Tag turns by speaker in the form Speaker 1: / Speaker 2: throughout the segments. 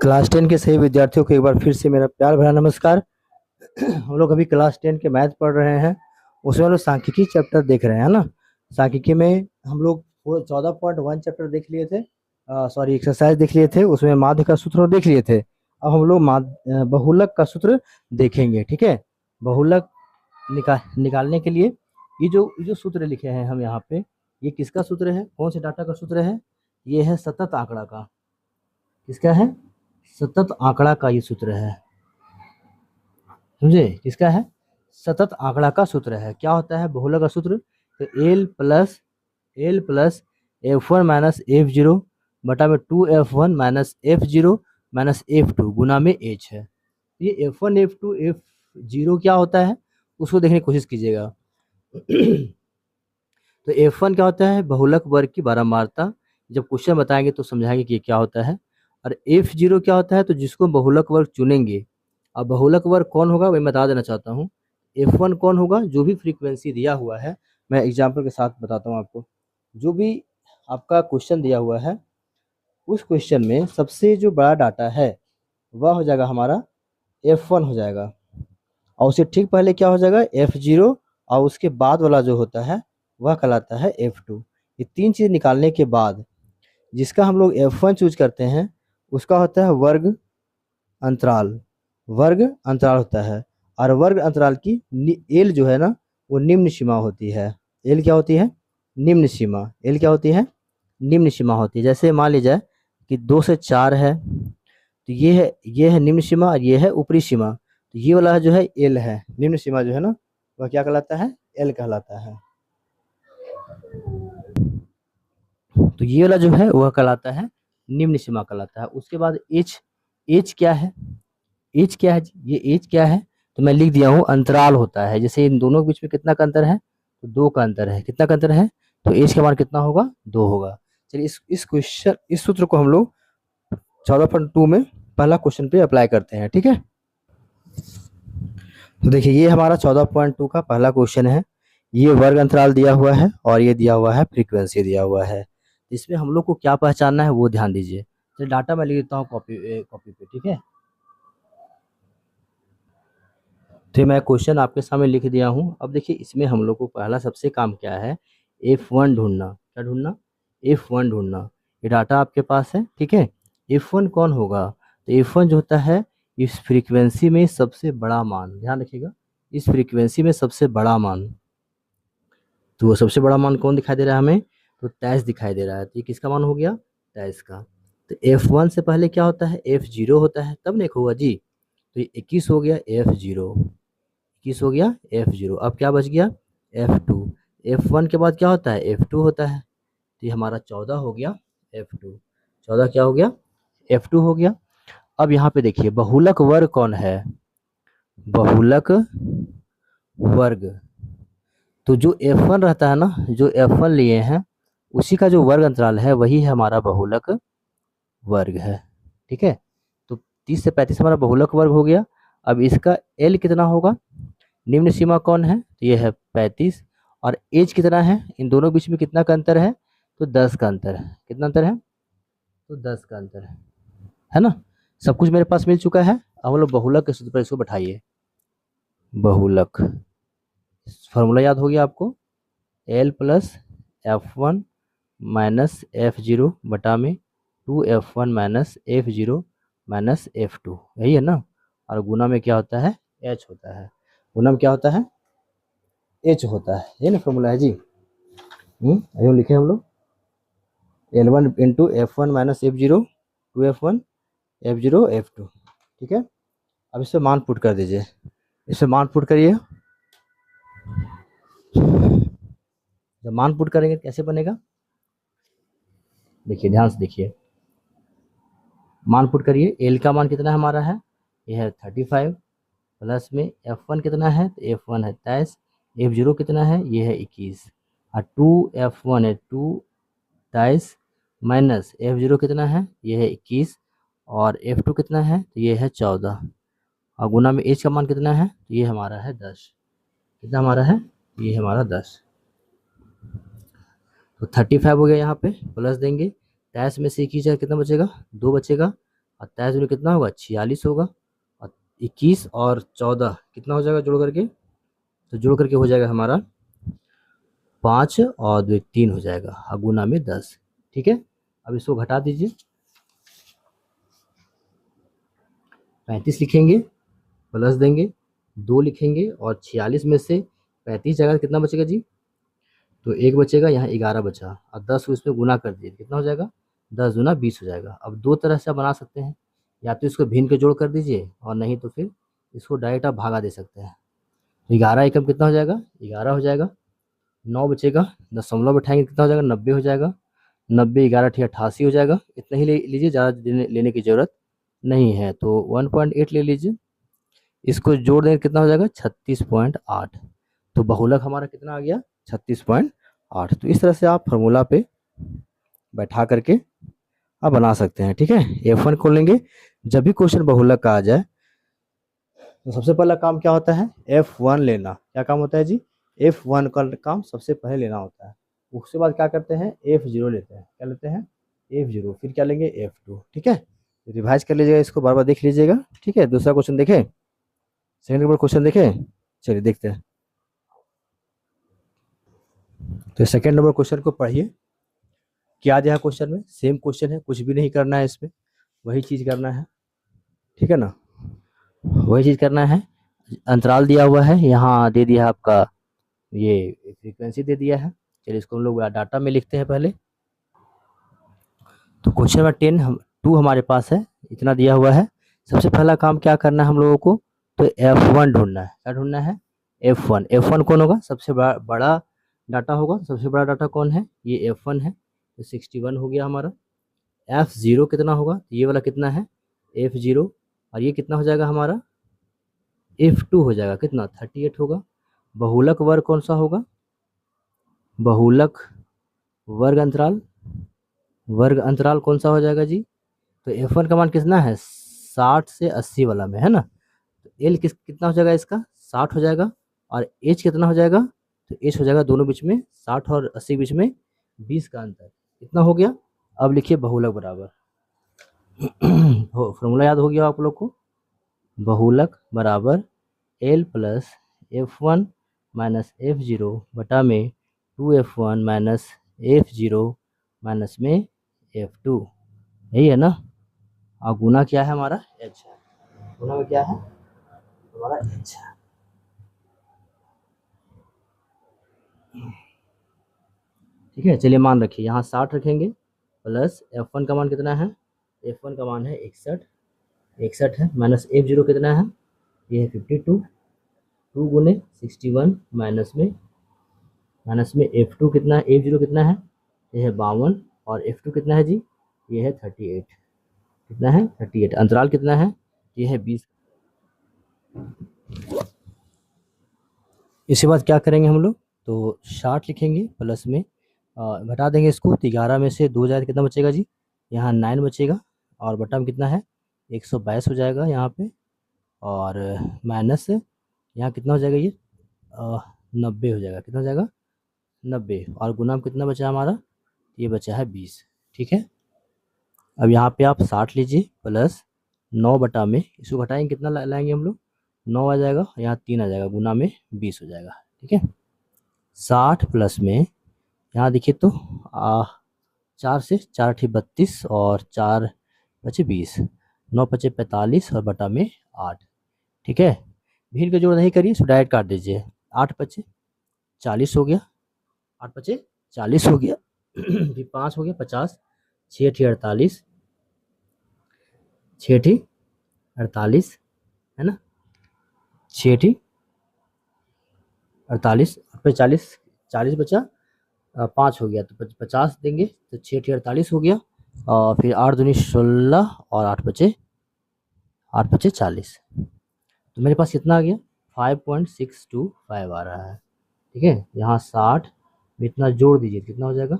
Speaker 1: Class 10 के सभी विद्यार्थियों को एक बार फिर से मेरा प्यार भरा नमस्कार। हम लोग अभी क्लास 10 के मैथ पढ़ रहे हैं। उसमें हम लोग सांख्यिकी चैप्टर देख रहे हैं ना। सांख्यिकी में हम लोग वो 14.1 चैप्टर देख लिए थे। सॉरी, एक्सरसाइज देख लिए थे, उसमें माध्य का सूत्र देख लिए थे। अब हम लोग बहुलक का सूत्र देखेंगे, ठीक है। बहुलक निकालने के लिए ये जो सूत्र लिखे हैं हम यहाँ पे, ये किसका सूत्र है, कौन से डाटा का सूत्र है? ये है सतत आंकड़ा का। किसका है? सतत आंकड़ा का ये सूत्र है। समझे? किसका है? सतत आंकड़ा का सूत्र है। क्या होता है बहुलक का सूत्र? तो L plus F1 minus F0 बटा में 2F1 minus F0 minus F2 गुना में H है। ये F1 F2 F0 क्या होता है उसको देखने की कोशिश कीजिएगा। तो F1 क्या होता है? बहुलक वर्ग की बारंबारता। जब क्वेश्चन बताएंगे तो समझाएंगे कि ये क्या होता है। और F0 क्या होता है? तो जिसको बहुलक वर्ग चुनेंगे। अब बहुलक वर्ग कौन होगा वही बता देना चाहता हूँ। F1 कौन होगा? जो भी फ्रीक्वेंसी दिया हुआ है, मैं एग्जाम्पल के साथ बताता हूँ आपको। जो भी आपका क्वेश्चन दिया हुआ है, उस क्वेश्चन में सबसे जो बड़ा डाटा है वह हो जाएगा हमारा F1 हो जाएगा। और उससे ठीक पहले क्या हो जाएगा? F0। और उसके बाद वाला जो होता है वह कहलाता है F2। ये तीन चीज़ निकालने के बाद जिसका हम लोग F1 चूज करते हैं उसका होता है वर्ग अंतराल। वर्ग अंतराल होता है। और वर्ग अंतराल की एल जो है ना, वो निम्न सीमा होती है। एल क्या होती है? निम्न सीमा। एल क्या होती है? निम्न सीमा होती है। जैसे मान लीजिए कि 2 से 4 है, तो ये है निम्न सीमा और ये है ऊपरी सीमा। तो ये वाला जो है एल है। निम्न सीमा जो है ना, वह क्या कहलाता है? एल कहलाता है। तो ये वाला जो है वह कहलाता है निम्न सीमा कहलाता है। उसके बाद एच। एच क्या है? एच क्या है? ये एच क्या है? तो मैं लिख दिया हूँ अंतराल होता है। जैसे इन दोनों के बीच में कितना का अंतर है? तो 2 का अंतर है। कितना का अंतर है? तो एच का मान कितना होगा? 2 होगा। चलिए इस सूत्र को हम लोग 14.2 में पहला क्वेश्चन पे अप्लाई करते हैं, ठीक है। तो देखिए ये हमारा 14.2 का पहला क्वेश्चन है। ये वर्ग अंतराल दिया हुआ है और ये दिया हुआ है फ्रीक्वेंसी दिया हुआ है। इसमें हम लोग को क्या पहचानना है वो ध्यान दीजिए। तो डाटा मैं लिख देता हूँ कॉपी पे, ठीक है। तो मैं क्वेश्चन आपके सामने लिख दिया हूँ। अब देखिए इसमें हम लोग को पहला सबसे काम क्या है? F1 ढूंढना। क्या ढूंढना? F1 ढूंढना। ये डाटा आपके पास है, ठीक है। F1 कौन होगा? तो F1 जो होता है इस फ्रीक्वेंसी में सबसे बड़ा मान। ध्यान रखिएगा, इस फ्रीक्वेंसी में सबसे बड़ा मान। तो वो सबसे बड़ा मान कौन दिखाई दे रहा है हमें? तो 23 दिखाई दे रहा है। तो ये किसका मान हो गया? 23 का। तो F1 से पहले क्या होता है? F0 होता है, तब नहीं होगा जी। तो ये 21 हो गया F0। 21 हो गया F0। अब क्या बच गया? F2। F1 के बाद क्या होता है? F2 होता है। तो ये हमारा 14 हो गया F2। 14 क्या हो गया? F2 हो गया। अब यहाँ पे देखिए बहुलक वर्ग कौन है? बहुलक वर्ग। तो जो F1 रहता है ना, जो F1 लिए हैं उसी का जो वर्ग अंतराल है वही है हमारा बहुलक वर्ग है, ठीक है। तो 30 से 35 हमारा बहुलक वर्ग हो गया। अब इसका L कितना होगा? निम्न सीमा कौन है? तो ये है 35। और एज कितना है? इन दोनों के बीच में कितना का अंतर है? तो 10 का अंतर है। कितना अंतर है? तो 10 का अंतर है ना। सब कुछ मेरे पास मिल चुका है। अब हम लोग बहुलक के सूत्र पर इसको बैठाइए। बहुलक फॉर्मूला याद हो गया आपको? L plus F1 minus F0 बटा में 2F1 minus F0 minus F2, यही है ना। और गुना में क्या होता है? H होता है। गुना में क्या होता है? H होता है। ये ना फॉर्मूला है जी। अभी लिखे हम लोग L1 into F1 minus F0 2F1 F0 F2, ठीक है। अब इसमें मान पुट कर दीजिए। इसमें मान पुट करिए। जब मान पुट करेंगे कैसे बनेगा? देखिए ध्यान से देखिए, मान पुट करिए। एल का मान कितना हमारा है? ये है 35 प्लस में F1 कितना है? तो F1 है 23। F0 कितना है? ये है 21। और 2F1 है 23 माइनस F0 कितना है? ये है 21। और F2 कितना है? तो ये है 14। और गुना में एच का मान कितना है? तो ये हमारा है 10। कितना हमारा है? ये हमारा 10। तो 35 हो गया। यहाँ पे प्लस देंगे 23 में से 21 कितना बचेगा? 2 बचेगा। और 23 दूनी कितना होगा, 46 होगा। और 21 और 14 कितना हो जाएगा जोड़ करके, तो जोड़ करके हो जाएगा हमारा 5 और 2 3 हो जाएगा, और गुना में 10। ठीक है, अब इसको घटा दीजिए, 35 लिखेंगे, प्लस देंगे 2 लिखेंगे, और 46 में से 35 जाएगा तो कितना बचेगा जी, तो 1 बचेगा, यहाँ 11 बचा, और 10 को इसमें गुना कर दिए, कितना हो जाएगा, 10 दूना 20 हो जाएगा। अब दो तरह से आप बना सकते हैं, या तो इसको भिन्न के जोड़ कर दीजिए, और नहीं तो फिर इसको डायरेक्ट आप भागा दे सकते हैं। तो 11 एकम कितना हो जाएगा, 11 हो जाएगा, 9 बचेगा, दशमलव बैठाएंगे कितना हो जाएगा, 90 हो जाएगा, 90 11 ठी 88 हो जाएगा। इतना ही ले लीजिए, ज़्यादा लेने की ज़रूरत नहीं है, तो 1.8 ले लीजिए। इसको जोड़ देंगे कितना हो जाएगा, 36.8। तो बहुलक हमारा कितना आ गया, 36.8। तो इस तरह से आप फार्मूला पे बैठा करके आप बना सकते हैं। ठीक है, F1 खोल लेंगे। जब भी क्वेश्चन बहुलक का आ जाए तो सबसे पहला काम क्या होता है, F1 लेना। क्या काम होता है जी, F1 का काम सबसे पहले लेना होता है। उसके बाद क्या करते हैं, F0 लेते हैं। क्या लेते हैं, F0, फिर क्या लेंगे, F2। ठीक है, रिवाइज कर लीजिएगा, इसको बार बार देख लीजिएगा। ठीक है, दूसरा क्वेश्चन देखें, सेकंड नंबर क्वेश्चन देखें, चलिए देखते हैं। तो सेकंड नंबर क्वेश्चन को पढ़िए, क्या दिया है क्वेश्चन में, सेम क्वेश्चन है, कुछ भी नहीं करना है इसमें, वही चीज़ करना है। ठीक है ना, वही चीज़ करना है। अंतराल दिया हुआ है, यहाँ दे दिया है आपका, ये फ्रीक्वेंसी दे दिया है। चलिए इसको हम लोग डाटा में लिखते हैं पहले। तो क्वेश्चन नंबर 2 हमारे पास है, इतना दिया हुआ है। सबसे पहला काम क्या करना है हम लोगों को, तो F1 ढूंढना है। क्या ढूंढना है, F1 कौन होगा, सबसे बड़ा डाटा होगा। सबसे बड़ा डाटा कौन है, ये F1 है, तो 61 हो गया हमारा। F0 कितना होगा, ये वाला कितना है, F0, और ये कितना हो जाएगा हमारा, F2 हो जाएगा, कितना 38 होगा। बहुलक वर्ग कौन सा होगा, बहुलक वर्ग अंतराल कौन सा हो जाएगा जी, तो F1 का मान कितना है, 60 से 80 वाला में है ना। तो L कितना हो जाएगा इसका, 60 हो जाएगा, और H कितना हो जाएगा, तो H हो जाएगा दोनों बीच में, 60 और 80 के बीच में 20 का अंतर, इतना हो गया। अब लिखिए बहुलक बराबर फॉर्मूला याद हो गया आप लोग को, बहुलक बराबर L plus F1 minus F0 बटा में 2F1 माइनस F0 माइनस में F2, यही है ना। और गुना क्या है हमारा, H है, गुना में क्या है हमारा, H है। ठीक है, चलिए मान रखिए, यहाँ 60 रखेंगे, प्लस F1 का मान कितना है, F1 का मान है 61 है, माइनस F0 कितना है, ये है 52, 2 गुने 61 माइनस में F2 कितना है, F0 कितना है, ये है 52, और F2 कितना है जी, ये है 38, कितना है 38, अंतराल कितना है, ये है 20। इसके बाद क्या करेंगे हम लोग, तो 60 लिखेंगे, प्लस में घटा देंगे इसको, तो 11 में से 2 जाए कितना बचेगा जी, यहाँ 9 बचेगा, और बटा में कितना है 122 हो जाएगा यहाँ पे, और माइनस यहाँ कितना हो जाएगा, ये 90 हो जाएगा, कितना हो जाएगा 90, और गुना में कितना बचा हमारा, ये बचा है 20। ठीक है, अब यहाँ पे आप 60 लीजिए, प्लस 9 बटा में इसको घटाएंगे, कितना लाएंगे हम लोग, 9 आ जाएगा, यहाँ 3 आ जाएगा, गुना में 20 हो जाएगा। ठीक है, 60 प्लस में यहाँ देखिए तो 4 से 4 ठी 32, और 4 बचे 20, 9 बचे 45, और बटा में 8। ठीक है, भिन्न का जोड़ नहीं करिए, इसको डायरेक्ट काट दीजिए, 8 बचे 40 हो गया, 8 बचे 40 हो गया फिर 5 हो गया 50, 6 ठी 48, 6 ठी 48 है ना, 6 ठी 48 पे 40 बचा, 5 हो गया, तो 50 देंगे, तो 6 ठी 48 हो गया, और फिर 8 दूनी 16, और 8 बचे 40, तो मेरे पास कितना आ गया, 5.625 आ रहा है। ठीक है, यहाँ 60 में इतना जोड़ दीजिए, कितना हो जाएगा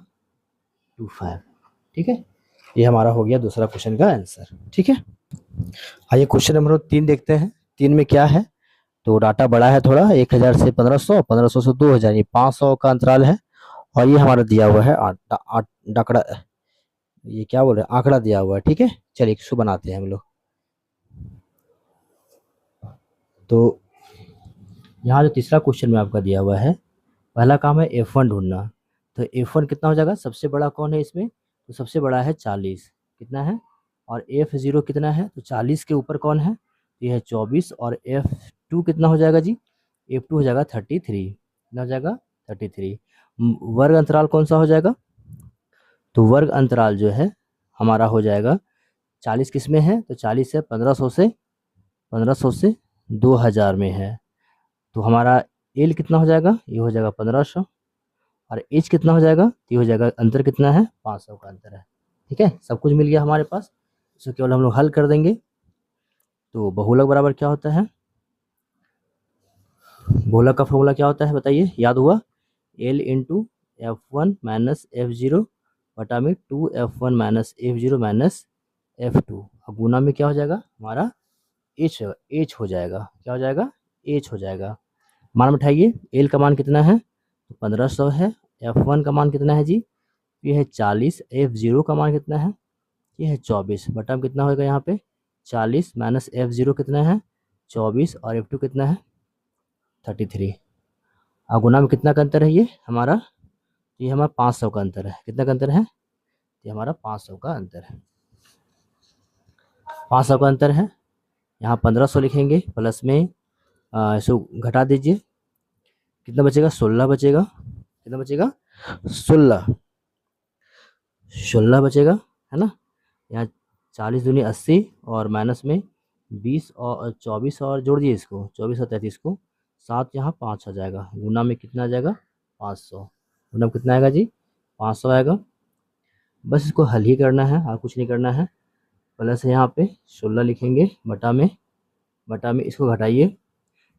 Speaker 1: 25। ठीक है, ये हमारा हो गया दूसरा क्वेश्चन का आंसर। ठीक है, आइए क्वेश्चन नंबर 3 देखते हैं। 3 में क्या है, तो डाटा बड़ा है थोड़ा, 1000 से 1500, 1500 से 2000, ये 500 का अंतराल है, और ये हमारा दिया हुआ है डाकड़ा ये क्या बोल रहे हैं, आंकड़ा दिया हुआ है, ठीक है। चलिए इसको बनाते हैं हम लोग। तो यहाँ जो तीसरा क्वेश्चन में आपका दिया हुआ है, पहला काम है F1 ढूंढना। तो F1 कितना हो जाएगा, सबसे बड़ा कौन है इसमें, तो सबसे बड़ा है 40, कितना है, और F0 कितना है, तो 40 के ऊपर कौन है, तो ये है 24, और F2 कितना हो जाएगा जी, F2 हो जाएगा 33, कितना हो जाएगा 33। वर्ग अंतराल कौन सा हो जाएगा, तो वर्ग अंतराल जो है हमारा हो जाएगा 40 किस में है, तो 40 है 1500 से 2000 में है। तो हमारा एल कितना हो जाएगा, ये हो जाएगा 1500, और एच कितना हो जाएगा, तो ये हो जाएगा, अंतर कितना है, 500 का अंतर है। ठीक है, सब कुछ मिल गया हमारे पास। इसको केवल हम लोग हल कर देंगे। तो बहुलक बराबर क्या होता है, बहुलक का फॉर्मूला क्या होता है बताइए, याद हुआ, L into F1 minus F0 बटा में 2F1 minus F0 minus F2, अब गुना में क्या हो जाएगा हमारा, एच हो जाएगा, क्या हो जाएगा, एच हो जाएगा। मान बैठाइए, एल का मान कितना है, तो 1500 है, F1 का मान कितना है जी, ये है 40, F0 का मान कितना है, ये है 24, बटा में कितना होगा यहाँ पे, 40 माइनस F0 कितना है, 24, और F2 कितना है, 33। और गुना में कितना का अंतर है ये हमारा, ये हमारा 500 का अंतर है, कितना का अंतर है, ये हमारा 500 का अंतर है, 500 का अंतर है। यहाँ 1500 लिखेंगे, प्लस में इसको घटा दीजिए, कितना बचेगा, 16 बचेगा, कितना बचेगा, 16, 16 बचेगा, है ना। यहाँ 40 दूनी 80, और माइनस में 20 और 24, और जोड़ दिए इसको, 24 और 33 को, 7 यहाँ 5 आ जाएगा, गुना में कितना आ जाएगा, 500, गुना में कितना आएगा जी, 500 आएगा। बस इसको हल ही करना है और कुछ नहीं करना है। प्लस यहाँ पे 16 लिखेंगे, बटा में इसको घटाइए,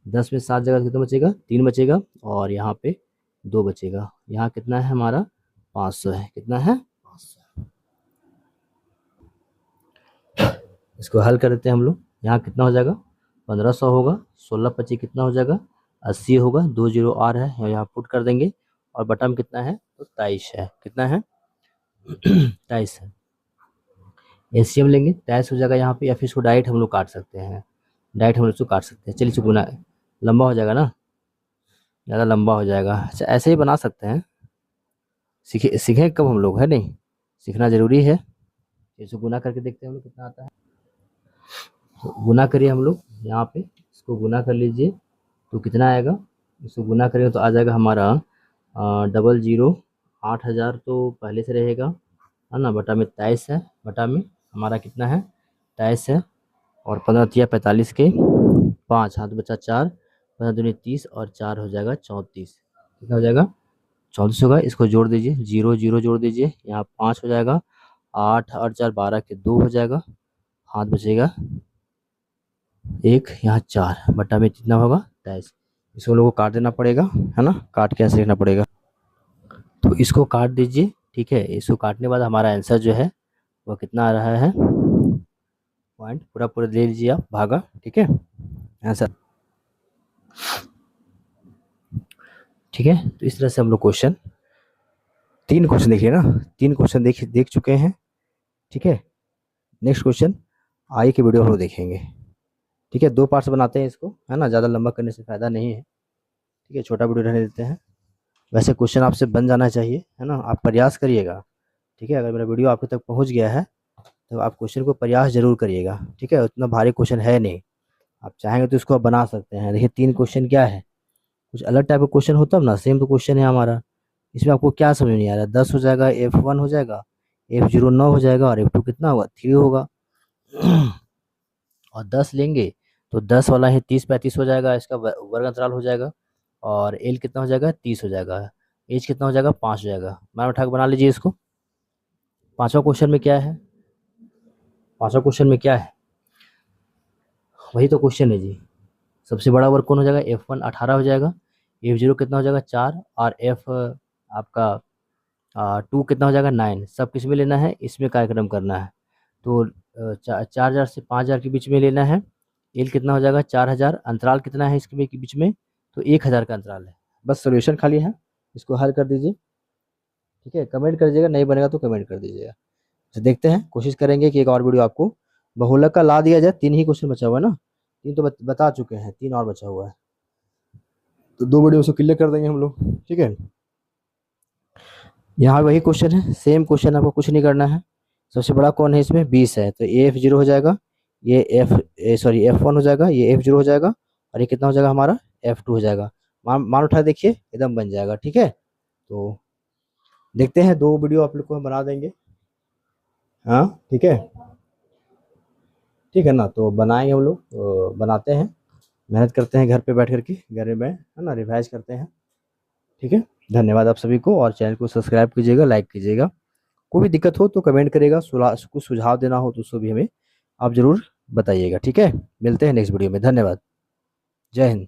Speaker 1: 10 में 7 जगह कितना बचेगा, 3 बचेगा, और यहाँ पे 2 बचेगा। यहाँ कितना है हमारा, 500 है, कितना है, 500। इसको हल कर देते हैं हम लोग। यहाँ कितना हो जाएगा, 1500 होगा, 16 25 कितना हो जाएगा, 80 होगा, 2 जीरो और है, यहाँ पुट कर देंगे, और बटा में कितना है, तो 23 है, कितना है 23 है। एलसीएम लेंगे, 23 हो जाएगा यहाँ पे, या फिर इसको डायरेक्ट हम लोग काट सकते हैं, डायरेक्ट हम लोग इसको काट सकते हैं। चलिए इसको गुना, लंबा हो जाएगा ना, ज़्यादा लंबा हो जाएगा। अच्छा ऐसे ही बना सकते हैं, सीखे कब हम लोग, है नहीं, सीखना ज़रूरी है। इसको गुना करके देखते हैं हम लोग कितना आता है। तो गुना करिए हम लोग, यहाँ पे इसको गुना कर लीजिए, तो कितना आएगा, इसको गुना करेंगे तो आ जाएगा हमारा 008000, तो पहले से रहेगा, है ना, बटा में 23 है, बटा में हमारा कितना है, 23 है, और 15 तिया 45 के 5 हाथ बचा 4, 15 दूनी 30, और 4 हो जाएगा 34, कितना हो जाएगा, 34 होगा। इसको जोड़ दीजिए, 0 0 जोड़ दीजिए, यहाँ 5 हो जाएगा, 8 और 4 12 के 2 हो जाएगा, हाथ बचेगा 1, यहाँ 4, बटा में कितना होगा, 23। इसको लोगों को काट देना पड़ेगा, है ना, काट के ऐसे लिखना पड़ेगा। तो इसको काट दीजिए, ठीक है। इसको काटने के बाद हमारा आंसर जो है वो कितना आ रहा है, पॉइंट पूरा पूरा ले लीजिए आप, भागा, ठीक है, आंसर, ठीक है। तो इस तरह से हम लोग क्वेश्चन, 3 क्वेश्चन देखिए ना, 3 क्वेश्चन देख चुके हैं, ठीक है। नेक्स्ट क्वेश्चन आगे की वीडियो हम लोग देखेंगे, ठीक है। 2 पार्ट्स बनाते हैं इसको, है ना, ज़्यादा लंबा करने से फ़ायदा नहीं है, ठीक है, छोटा वीडियो रहने देते हैं। वैसे क्वेश्चन आपसे बन जाना चाहिए, है ना, आप प्रयास करिएगा, ठीक है। अगर मेरा वीडियो आपके तक पहुंच गया है तो आप क्वेश्चन को प्रयास जरूर करिएगा, ठीक है। उतना भारी क्वेश्चन है नहीं, आप चाहेंगे तो इसको आप बना सकते हैं। देखिए 3 क्वेश्चन क्या है, कुछ अलग टाइप का क्वेश्चन होता ना, सेम तो क्वेश्चन है हमारा, इसमें आपको क्या समझ नहीं आ रहा है, 10 हो जाएगा, F1 हो जाएगा, F0 9 हो जाएगा, और F2 कितना होगा, 3 होगा और 10 लेंगे तो 10 वाला ही 30 35 हो जाएगा, इसका वर्ग अंतराल हो जाएगा, और एल कितना हो जाएगा, 30 हो जाएगा, एच कितना हो जाएगा, 5 हो जाएगा। मान उठा के बना लीजिए इसको। पांचवा क्वेश्चन में क्या है, पांचवा क्वेश्चन में क्या है, वही तो क्वेश्चन है जी। सबसे बड़ा वर्ग कौन हो जाएगा, F1 18 हो जाएगा, F0 कितना हो जाएगा 4, और F आपका 2 कितना हो जाएगा 9। सब किस में लेना है, इसमें कार्यक्रम करना है। तो 4000 से 5000 के बीच में लेना है। एल कितना हो जाएगा 4000, अंतराल कितना है इसके बीच में, तो 1000 का अंतराल है। बस सोल्यूशन खाली है, इसको हल कर दीजिए, ठीक है। कमेंट कर दीजिएगा, नहीं बनेगा तो कमेंट कर दीजिएगा। तो देखते हैं, कोशिश करेंगे कि एक और वीडियो आपको बहुलक का ला दिया जाए। 3 ही क्वेश्चन बचा हुआ है ना, 3 तो बता चुके हैं, 3 और बचा हुआ है, तो 2 वीडियो उसको क्लियर कर देंगे हम लोग, ठीक है। यहाँ वही क्वेश्चन है, सेम क्वेश्चन, आपको कुछ नहीं करना है। सबसे बड़ा कौन है इसमें, 20 है, तो ये F0 हो जाएगा, ये F1 हो जाएगा, ये F0 हो जाएगा, और ये कितना हो जाएगा हमारा, F2 हो जाएगा। मान उठा देखिए, एकदम बन जाएगा, ठीक है। तो देखते हैं, 2 वीडियो आप लोग को हम बना देंगे, हाँ ठीक है, ठीक है ना। तो बनाएंगे हम लोग, तो बनाते हैं, मेहनत करते हैं घर पे बैठ करके, घर में है ना, रिवाइज करते हैं, ठीक है। धन्यवाद आप सभी को, और चैनल को सब्सक्राइब कीजिएगा, लाइक कीजिएगा। कोई भी दिक्कत हो तो कमेंट करेगा, कुछ सुझाव देना हो तो उसको भी हमें आप ज़रूर बताइएगा, ठीक है। मिलते हैं नेक्स्ट वीडियो में, धन्यवाद, जय हिंद।